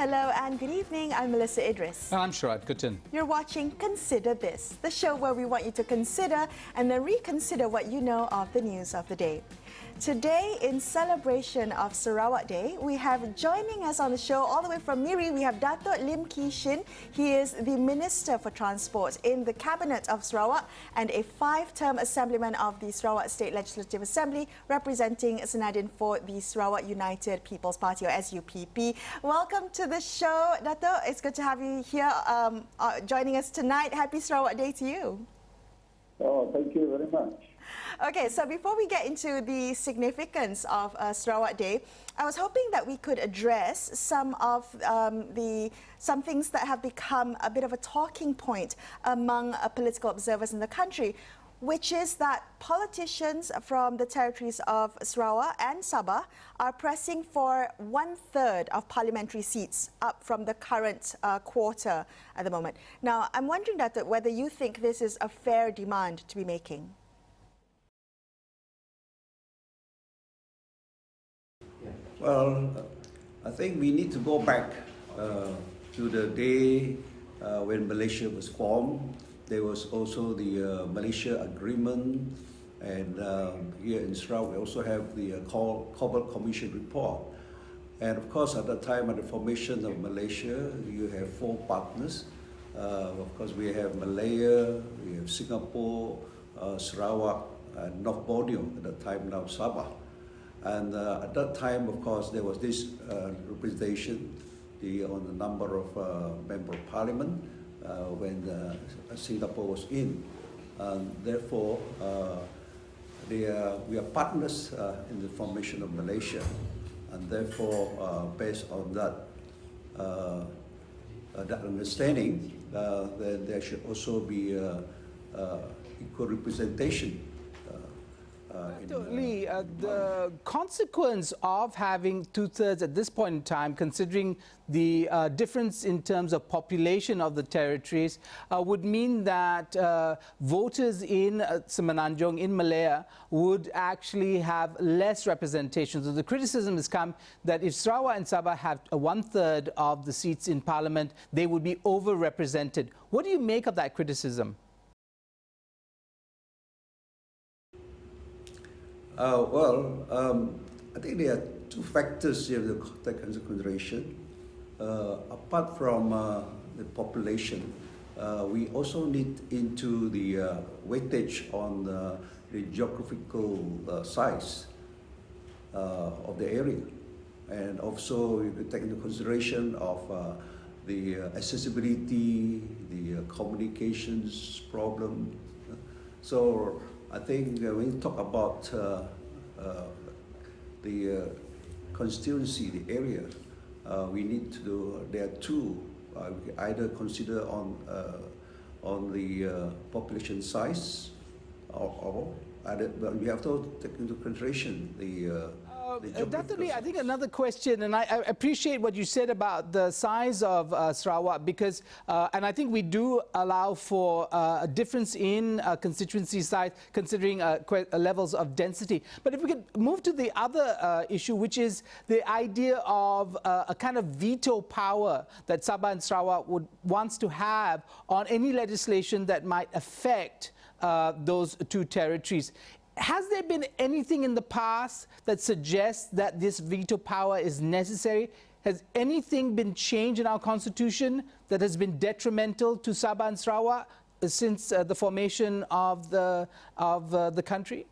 Hello and good evening. I'm Melisa Idris. I'm Sharaad Kuttan. You're watching Consider This, the show where we want you to consider and then reconsider what you know of the news of the day. Today, in celebration of Sarawak Day, we have joining us on the show all the way from Miri, we have Datuk Lim Ki Shin. He is the Minister for Transport in the Cabinet of Sarawak and a 5-term Assemblyman of the Sarawak State Legislative Assembly, representing Senadin for the Sarawak United People's Party, or SUPP. Welcome to the show, Datuk. It's good to have you here joining us tonight. Happy Sarawak Day to you. Oh, thank you very much. Okay, so before we get into the significance of Sarawak Day, I was hoping that we could address some of some things that have become a bit of a talking point among political observers in the country, which is that politicians from the territories of Sarawak and Sabah are pressing for 1/3 of parliamentary seats, up from the current quarter at the moment. Now, I'm wondering, Datuk, whether you think this is a fair demand to be making. Well, I think we need to go back to the day when Malaysia was formed. There was also the Malaysia Agreement, and here in Sarawak we also have the Cobalt Commission report. And of course, at the time of the formation of Malaysia, you have 4 partners. Of course, we have Malaya, we have Singapore, Sarawak, and North Borneo at the time, now Sabah. And at that time, of course, there was this representation on the number of member of parliament when Singapore was in. And therefore, we are partners in the formation of Malaysia. And therefore, based on that understanding, then there should also be equal representation. Lee, the consequence of having 2/3 at this point in time, considering the difference in terms of population of the territories, would mean that voters in Semenanjung, in Malaya, would actually have less representation. So the criticism has come that if Sarawak and Sabah have 1/3 of the seats in parliament, they would be overrepresented. What do you make of that criticism? I think there are 2 factors you have to take into consideration. Apart from the population, we also need into the weightage on the geographical size of the area. And also you could take into consideration of the accessibility, the communications problem. So I think when you talk about the constituency, the area, we need to do, there are 2. We either consider on the population size, or either, but we have to take into consideration the Definitely, I think another question, and I appreciate what you said about the size of Sarawak, because, and I think we do allow for a difference in constituency size, considering levels of density. But if we could move to the other issue, which is the idea of a kind of veto power that Sabah and Sarawak wants to have on any legislation that might affect those 2 territories. Has there been anything in the past that suggests that this veto power is necessary? Has anything been changed in our constitution that has been detrimental to Sabah and Sarawak since the formation of the country?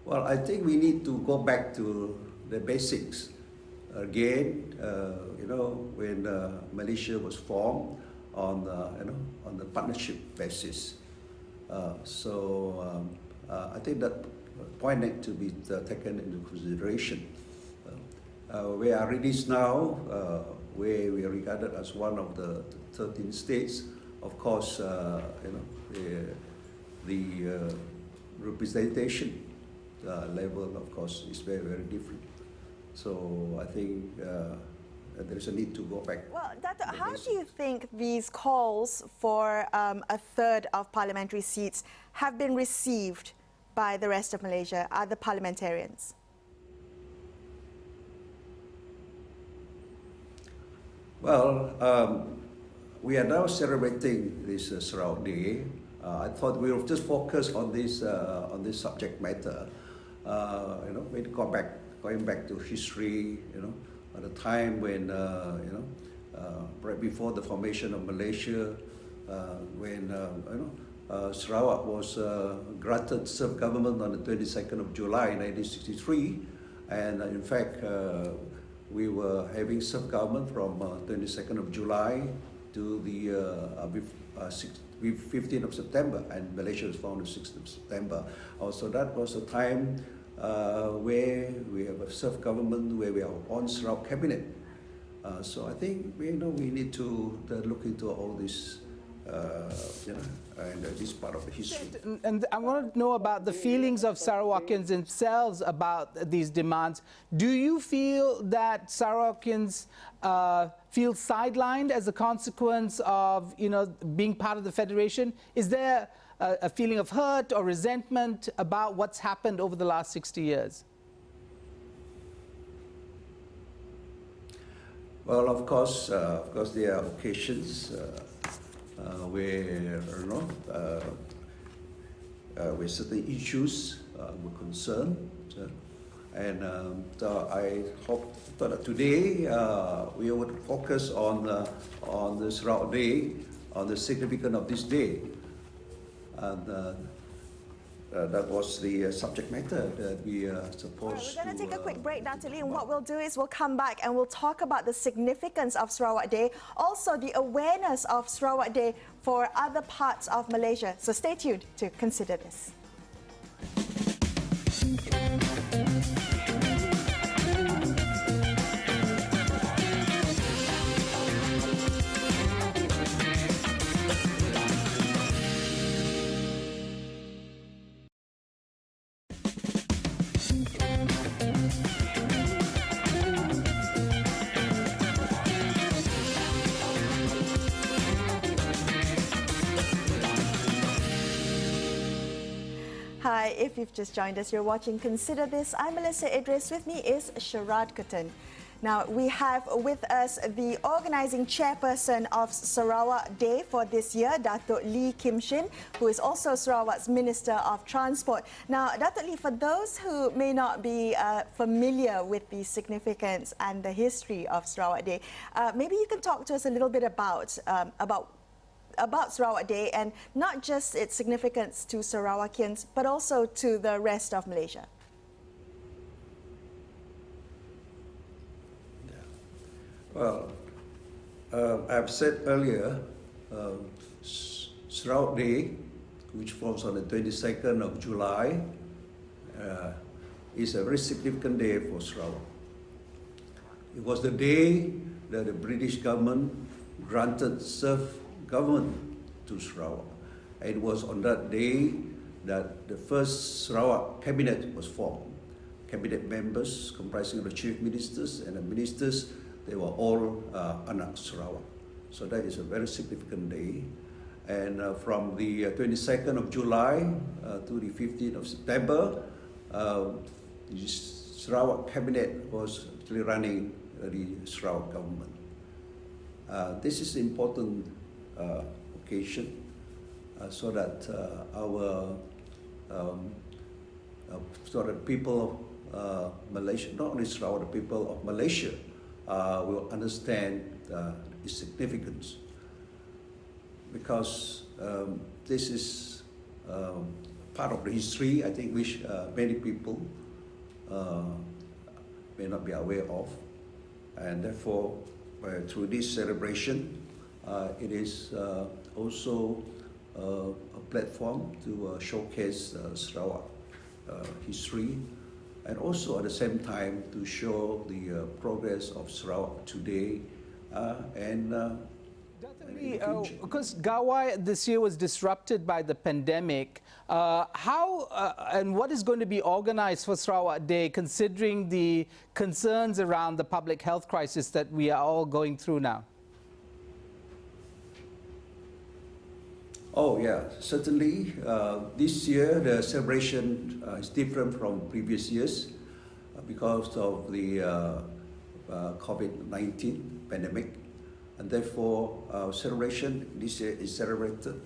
Well, I think we need to go back to the basics. Again, when Malaysia was formed on the partnership basis. I think that point need to be taken into consideration. We are released now, where we are regarded as one of the 13 states. Of course, the representation level, of course, is very, very different. So I think there is a need to go back. Well, Dato', how do you think these calls for 1/3 of parliamentary seats have been received by the rest of Malaysia, other parliamentarians? Well, we are now celebrating this Sarawak Day. I thought we would just focus on this subject matter. When going back to history, at the time when right before the formation of Malaysia, when Sarawak was granted self-government on the 22nd of July 1963, and in fact we were having self-government from 22nd of July to the 15th of September, and Malaysia was founded 6th of September. Also, that was a time where we have a self-government, where we have on Sarawak cabinet. So I think we need to look into all this, and this part of the history. And I want to know about the feelings of Sarawakians themselves about these demands. Do you feel that Sarawakians feel sidelined as a consequence of being part of the federation? Is there a feeling of hurt or resentment about what's happened over the last 60 years? Well, of course, there are occasions where where certain issues were concerned, and so I hope that today we would focus on the Sarawak Day, on the significance of this day, and that was the subject matter that we are supposed to. We're going to take a quick break, Dr. Lee, and what we'll do is we'll come back and we'll talk about the significance of Sarawak Day, also the awareness of Sarawak Day for other parts of Malaysia. So stay tuned to consider this. Hi, if you've just joined us, you're watching Consider This. I'm Melisa Idris. With me is Sharaad Kuttan. Now, we have with us the organising chairperson of Sarawak Day for this year, Datuk Lee Kim Shin, who is also Sarawak's Minister of Transport. Now, Datuk Lee, for those who may not be familiar with the significance and the history of Sarawak Day, maybe you can talk to us a little bit about Sarawak Day, and not just its significance to Sarawakians, but also to the rest of Malaysia. Well, I've said earlier, Sarawak Day, which falls on the 22nd of July, is a very significant day for Sarawak. It was the day that the British government granted self-government to Sarawak. It was on that day that the first Sarawak cabinet was formed. Cabinet members comprising of the chief ministers and the ministers, they were all anak Sarawak. So that is a very significant day. And from the 22nd of July to the 15th of September, the Sarawak cabinet was actually running the Sarawak government. This is an important occasion so that so that people of Malaysia, not only Sarawak, the people of Malaysia will understand its significance, because this is part of the history, I think, which many people may not be aware of, and therefore through this celebration it is also a platform to showcase Sarawak history, and also at the same time to show the progress of Sarawak today and because Gawai this year was disrupted by the pandemic, how and what is going to be organized for Sarawak Day, considering the concerns around the public health crisis that we are all going through now? Oh yeah, certainly. This year the celebration is different from previous years because of the COVID-19 pandemic. and therefore our celebration this year is celebrated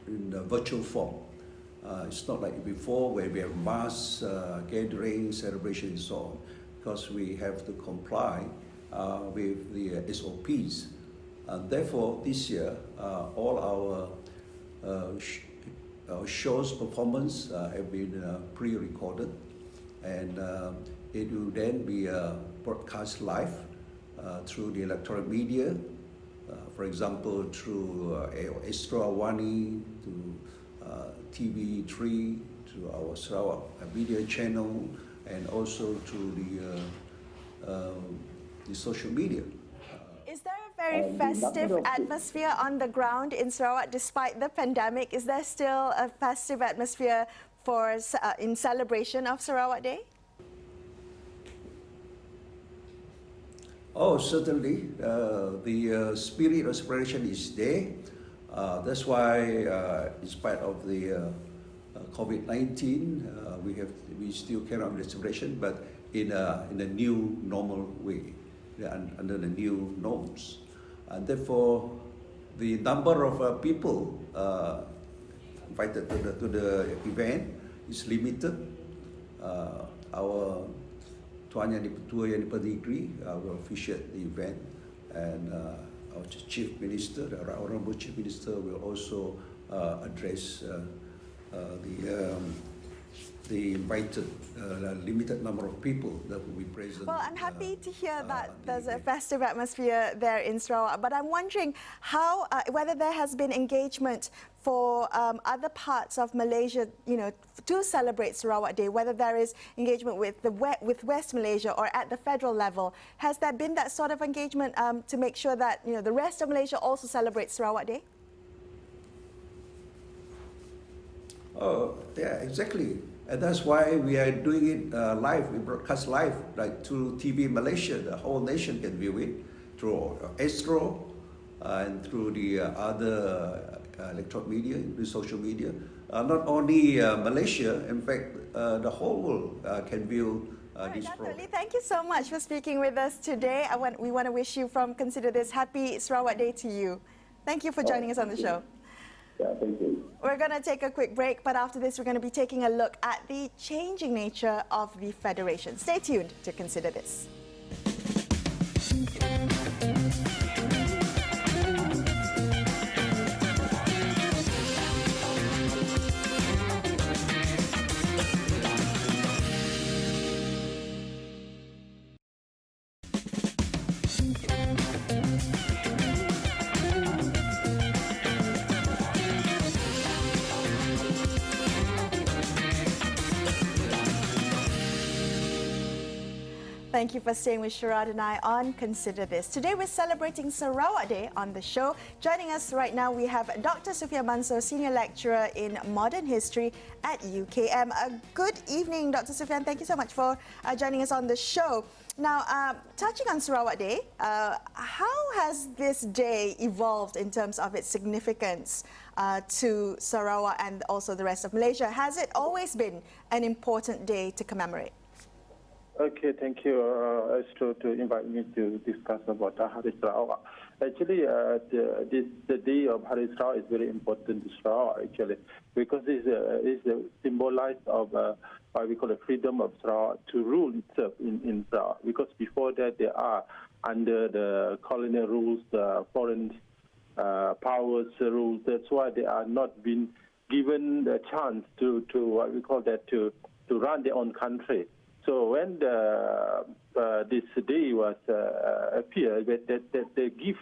in the virtual form. It's not like before where we have mass gathering, celebration and so on, because we have to comply with the SOPs. And therefore, this year, all our shows performance have been pre-recorded, and it will then be broadcast live through the electronic media, for example, through Astro, AWANI, to TV3, to our Sarawak media channel, and also through the social media. Is there a very festive atmosphere on the ground in Sarawak despite the pandemic? Is there still a festive atmosphere for in celebration of Sarawak Day? Oh, certainly. The spirit of celebration is there. That's why, in spite of the COVID-19, we still carry on the celebration, but in a new normal way, under the new norms. And therefore, the number of people invited to the event is limited. Our Tuan Yang Dipertua Yang Dipertigri will officiate the event, and our Chief Minister, the Honourable Chief Minister, will also address the invited limited number of people that will be present. Well, I'm happy to hear that there's a festive atmosphere there in Sarawak, but I'm wondering how, whether there has been engagement for other parts of Malaysia, to celebrate Sarawak Day, whether there is engagement with West Malaysia or at the federal level. Has there been that sort of engagement to make sure that the rest of Malaysia also celebrates Sarawak Day? Oh, yeah, exactly. And that's why we are doing it live. We broadcast live, like through TV Malaysia. The whole nation can view it through Astro and through the other electronic media, the social media. Not only Malaysia, in fact, the whole world can view this program. Thank you so much for speaking with us today. We want to wish you from Consider This happy Sarawak Day to you. Thank you for joining us on the show. Yeah, thank you. We're going to take a quick break, but after this, we're going to be taking a look at the changing nature of the Federation. Stay tuned to Consider This. Thank you for staying with Sharaad and I on Consider This. Today we're celebrating Sarawak Day on the show. Joining us right now we have Dr. Suffian Mansor, Senior Lecturer in Modern History at UKM. Good evening, Dr. Suffian. Thank you so much for joining us on the show. Now, touching on Sarawak Day, how has this day evolved in terms of its significance to Sarawak and also the rest of Malaysia? Has it always been an important day to commemorate? Okay, thank you, Astro, to invite me to discuss about Hari Sarawak. Actually, the day of Hari Sarawak is very important to Sarawak, actually, because it's symbolized of what we call the freedom of Sarawak to rule itself in Sarawak. Because before that, they are under the colonial rules, the foreign powers rules. That's why they are not been given the chance to what we call that to run their own country. So when this day was appeared, that they give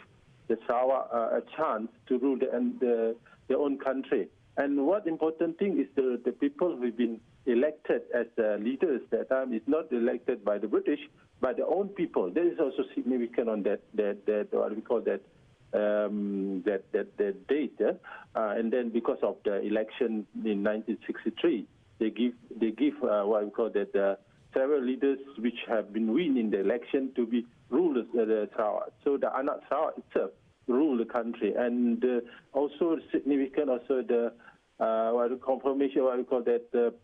the Sarawak a chance to rule their own country. And what important thing is the people who've been elected as leaders that time is not elected by the British, by their own people. That is also significant on that what we call that date. And then because of the election in 1963, they give what we call that. Several leaders which have been win in the election to be rulers of the Sarawak. So the Anak Sarawak itself rule the country, and also significant also the confirmation what we call that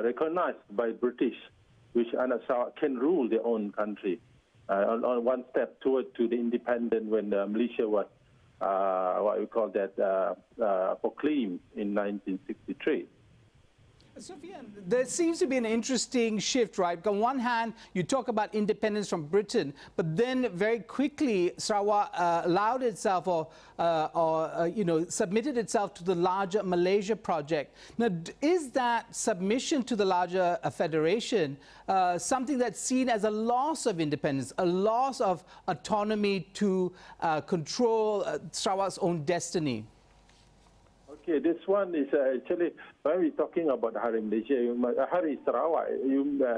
recognized by British, which Anak Sarawak can rule their own country. on one step toward to the independence when Malaysia was what we call that proclaimed in 1963. Suffian, there seems to be an interesting shift, right? On one hand, you talk about independence from Britain, but then very quickly Sarawak allowed itself or submitted itself to the larger Malaysia project. Now, is that submission to the larger federation something that's seen as a loss of independence, a loss of autonomy to control Sarawak's own destiny? Okay, this one is actually, when we're talking about Hari Malaysia, Hari Sarawak,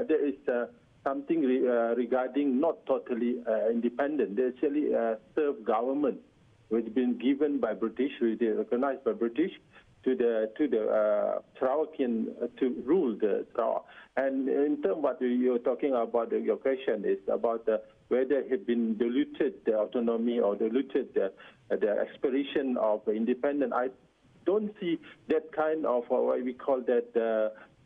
there is something regarding not totally independent. They actually serve government, which has been given by British, recognized by British, to the Sarawakian to rule the Sarawak. And in terms of what you're talking about, your question is about whether it has been diluted the autonomy or diluted the aspiration of independence. I don't see that kind of what we call that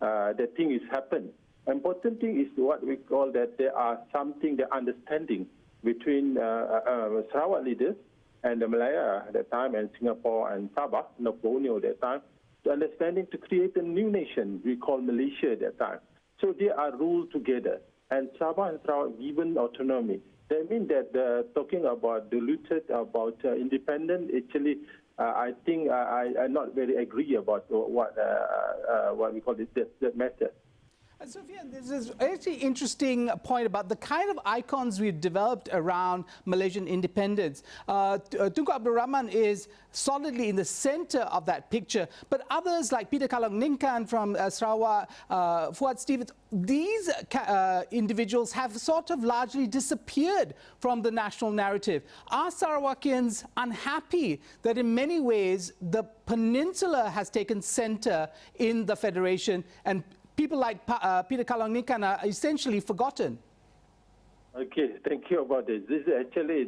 that thing is happened. Important thing is what we call that there are something, the understanding between Sarawak leaders and the Malaya at that time and Singapore and Sabah, Borneo at that time, the understanding to create a new nation we call Malaysia at that time. So they are ruled together, and Sabah and Sarawak given autonomy. That means that talking about diluted, about independent, actually. I think I not very agree about what we call it, that matter. Suffian, this is an actually interesting point about the kind of icons we've developed around Malaysian independence. Tunku Abdul Rahman is solidly in the center of that picture, but others like Peter Kalong Ningkan from Sarawak, Fuad Stevens, these individuals have sort of largely disappeared from the national narrative. Are Sarawakians unhappy that in many ways the peninsula has taken center in the federation and people like Peter Kalong Ningkan are essentially forgotten? Okay, thank you about this. This is actually,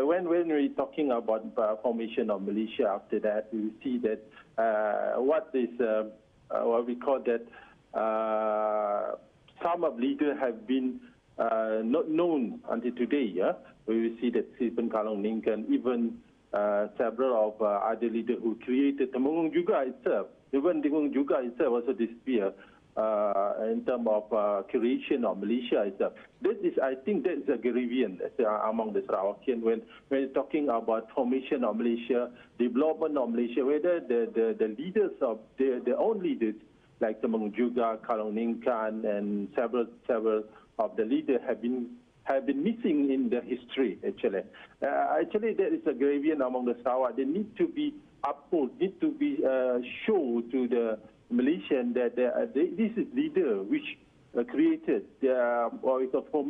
when we're talking about formation of Malaysia after that, we see that what we call that, some of leaders have been not known until today. Yeah? We see that Stephen Kalong Ningkan, even several of other leaders who created Temanggung juga itself. Even Temanggung juga itself also disappear in terms of creation of Malaysia itself. That is, I think, that is a grievance among the Sarawakian when talking about formation of Malaysia, development of Malaysia. Whether the leaders of their own leaders like Temanggung juga, Kalong Ningkan, and several of the leaders have been missing in the history. Actually, that is a grievance among the Sarawak. They need to be uphold, need to be shown to the Malaysian that this is leader which created what we call form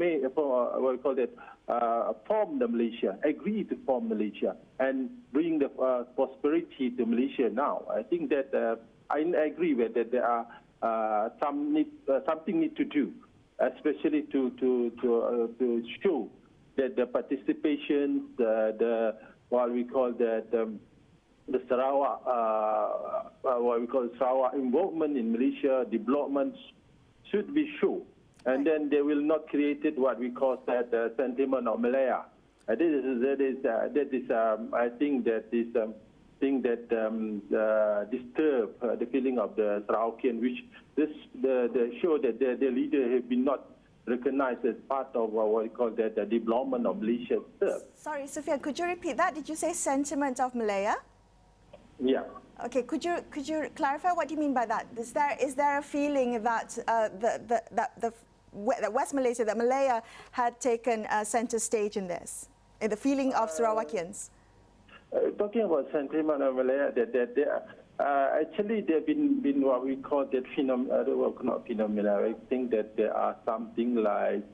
the Malaysia, agree to form Malaysia and bring the prosperity to Malaysia now. I think that I agree with that there are something need to do, especially to show that the participation, the what we call the Sarawak, what we call Sarawak involvement in Malaysia development should be shown, and then they will not create what we call that sentiment of Malaya. That is I think that is thing that disturb the feeling of the Sarawakian, which the show that the leader have been not recognized as part of what we call that the development of Malaysia itself. Sorry, Suffian, could you repeat that? Did you say sentiment of Malaya? Yeah. Okay, could you clarify what you mean by that? Is there a feeling that that West Malaysia, that Malaya had taken center stage in this, in the feeling of Sarawakians? Talking about sentiment of Malaya, actually there have been what we call that not phenomena. I think that there are something like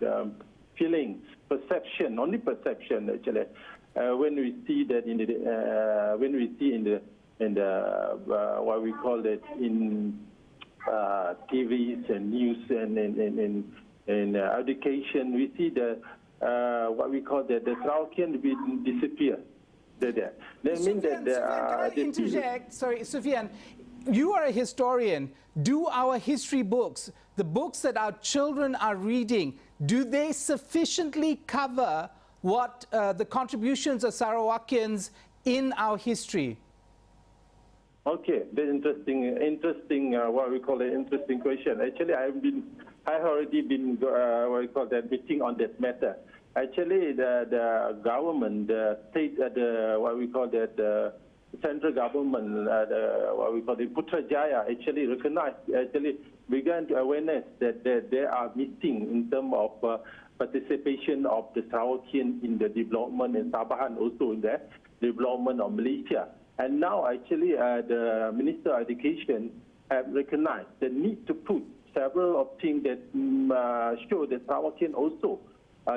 feelings, perception, only perception actually. When we see that in the what we call it in TVs and news and in education, we see what we call the Sarawakian disappear. That means that Suffian, can I interject? Sorry, Suffian. You are a historian. Do our history books, the books that our children are reading, do they sufficiently cover what the contributions of Sarawakians in our history? Okay, that's interesting. What we call an interesting question. Actually, I have already been meeting on that matter. Actually, the government, the state, the central government, what we call the Putrajaya, actually recognized, began to awareness that they are missing in terms of participation of the Sarawakian in the development in Sabah and also in the development of Malaysia. And now, actually, the Minister of Education have recognized the need to put several of things that show that Sarawakian also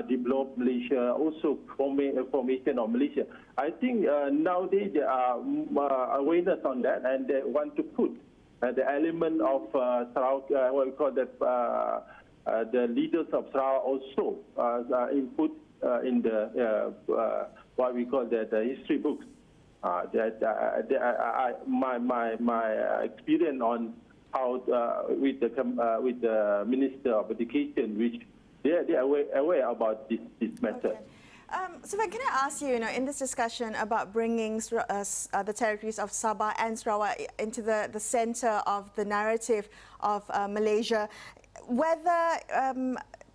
develop Malaysia, also formation of Malaysia. I think nowadays there are awareness on that, and they want to put the element of Sarawak, what we call that, the leaders of Sarawak also input in the what we call that history books. My experience on how with the Minister of Education, which they are aware about this matter. Okay. Suffian, can I ask you, in this discussion about bringing the territories of Sabah and Sarawak into the center of the narrative of Malaysia, whether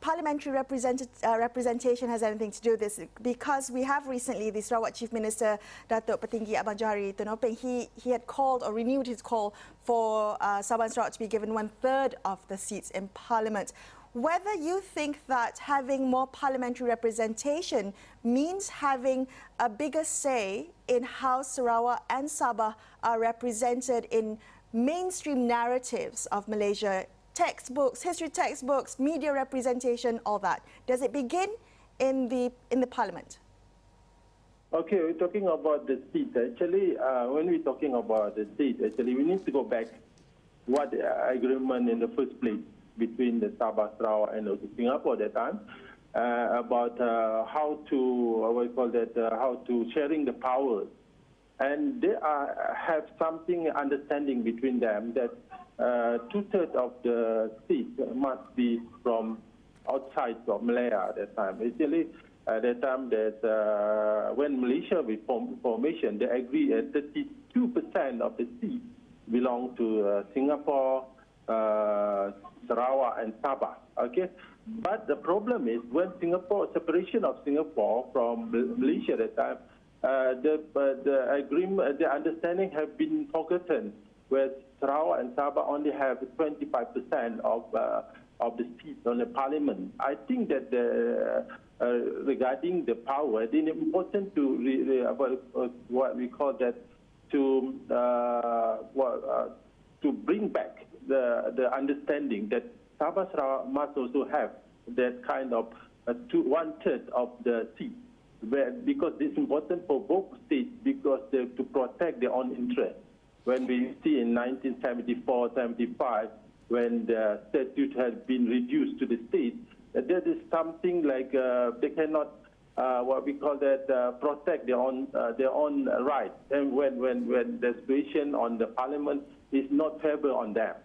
parliamentary representation has anything to do with this? Because we have recently the Sarawak Chief Minister, Datuk Petinggi Abang Johari Tunopeng, he had called or renewed his call for Sabah and Sarawak to be given 1/3 of the seats in Parliament. Whether you think that having more parliamentary representation means having a bigger say in how Sarawak and Sabah are represented in mainstream narratives of Malaysia, textbooks, history textbooks, media representation, all that. Does it begin in the Parliament? Okay, we're talking about the seat. Actually, when we're talking about the seat, actually, we need to go back what the agreement in the first place between the Sabah, Sarawak, and also Singapore at that time about how to how to sharing the powers, and they have something understanding between them that 2/3 of the seats must be from outside of Malaya at that time. Actually, at that time, that when Malaysia formation, they agree at 32% of the seats belong to Singapore, Sarawak, and Sabah. Okay, but the problem is when separation of Singapore from Malaysia at that time, the agreement, the understanding have been forgotten, where Sarawak and Sabah only have 25% of the seats on the parliament. I think that regarding the power, it is important to what we call that to bring back the understanding that Sabah Sarawak must also have that kind of 1/3 of the seats, because it's important for both states because to protect their own interest. When we see in 1974-75, when the statute has been reduced to the state, that is something like they cannot what we call that protect their own rights, and when the situation on the parliament is not favorable on them.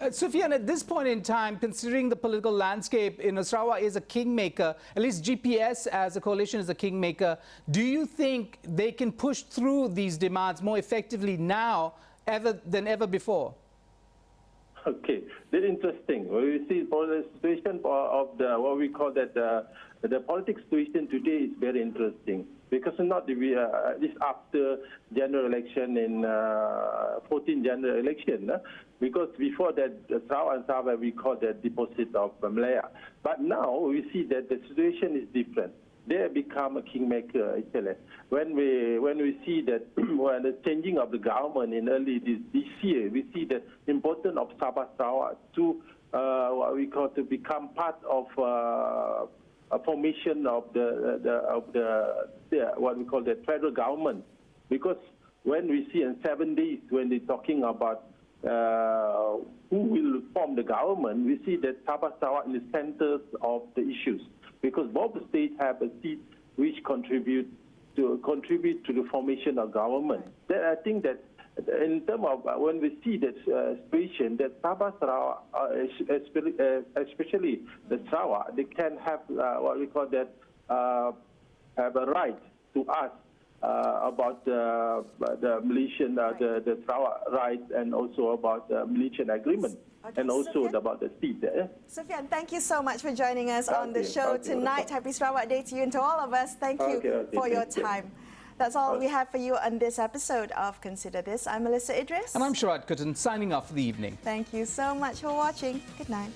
Suffian, at this point in time, considering the political landscape in Sarawak is a kingmaker, at least GPS as a coalition is a kingmaker, do you think they can push through these demands more effectively now than ever before? Okay, very interesting. We see for the situation of the what we call that the politics situation today is very interesting because not this after general election in 14 general election. Because before that, Sarawak and Sabah we call that deposit of Malaya. But now we see that the situation is different. They have become a kingmaker actually. When we see that when the changing of the government in early this year, we see the importance of Sabah Sarawak to what we call to become part of a formation of the what we call the federal government. Because when we see in 7 days when they're talking about who will form the government, we see that Sabah Sarawak in the center of the issues because both states have a seat which contribute to the formation of government. Then I think that in terms of when we see that situation, that Sabah Sarawak, especially the Sarawak, they can have what we call that have a right to ask about the Malaysian, the Sarawak rights, and also about the Malaysian agreement. Okay, and also Suffian? about the seat there. Suffian, thank you so much for joining us on the Okay, show okay. tonight. Happy Sarawak Day to you and to all of us. Thank you Okay, for your thank you. time. That's all we have for you on this episode of Consider This. I'm Melisa Idris. And I'm Sharaad Kuttan, signing off for the evening. Thank you so much for watching. Good night.